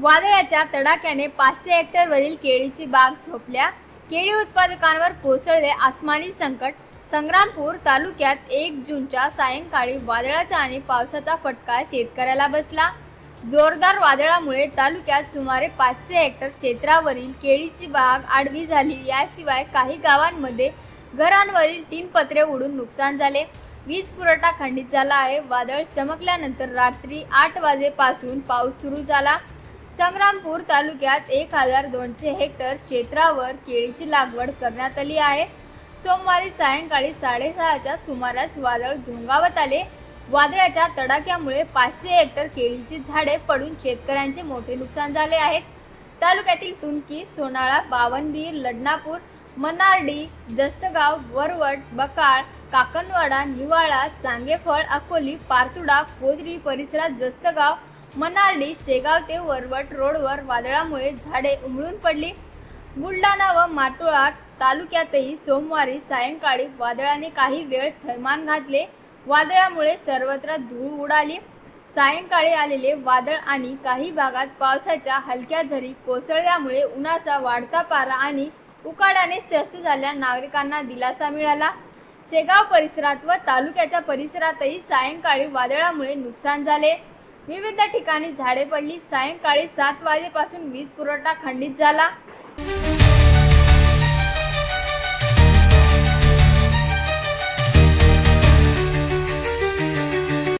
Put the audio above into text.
वादळाच्या तडाख्याने 500 हेक्टरवरील केळीची बाग झोपल्या. केळी उत्पादकांवर कोसळले आसमानी संकट. संग्रामपूर तालुक्यात 1 जूनच्या सायंकाळी वादळाचा आणि पावसाचा फटका शेतकऱ्याला बसला. जोरदार वादळामुळे तालुक्यात सुमारे 500 हेक्टर क्षेत्रावरील केळीची बाग आडवी झाली. याशिवाय काही गावांमध्ये घरांवरील टीन पत्रे उडून नुकसान झाले. वीज पुरवठा खंडित झाला आहे. वादळ चमकल्यानंतर रात्री 8 वाजेपासून पाऊस सुरू झाला. संग्रामपूर तालुक्यात 1200 हेक्टर क्षेत्रावर केळीची लागवड करण्यात आली आहे. सोमवारी सायंकाळी 6:30च्या सुमारास वादळ घोंगावत आले. वादळाच्या तडाख्यामुळे 500 हेक्टर केळीची झाडे पडून शेतकऱ्यांचे मोठे नुकसान झाले आहे. तालुक्यातील टुंकी, सोनाळा, बावनबीर, लडनापूर, मनार्डी, जस्तगाव, वरवट, बकाळ, काकणवाडा, निवाळा, चांगेफळ, अकोली, पारतुडा, कोदरी परिसरात जस्तगाव, मनार्डी, शेगाव ते वरवट रोडवर वादळामुळे झाडे उमळून पडली. बुलढाणा व माटुळा तालुक्यातही सोमवारी सायंकाळी वादळाने काही वेळ थैमान घातले. वादळामुळे सर्वत्र धूळ उडाली. सायंकाळी आलेले वादळ आणि काही भागात पावसाच्या हलक्या झरी कोसळल्यामुळे उन्हाचा वाढता पारा आणि उकाड्याने त्रस्त झालेल्या नागरिकांना दिलासा मिळाला. शेगाव परिसरात व तालुक्याच्या परिसरातही सायंकाळी वादळामुळे नुकसान झाले. विविध ठिकाणी झाडे पडली. सायंकाळी 7 वाजेपासून वीज पुरवठा खंडित झाला.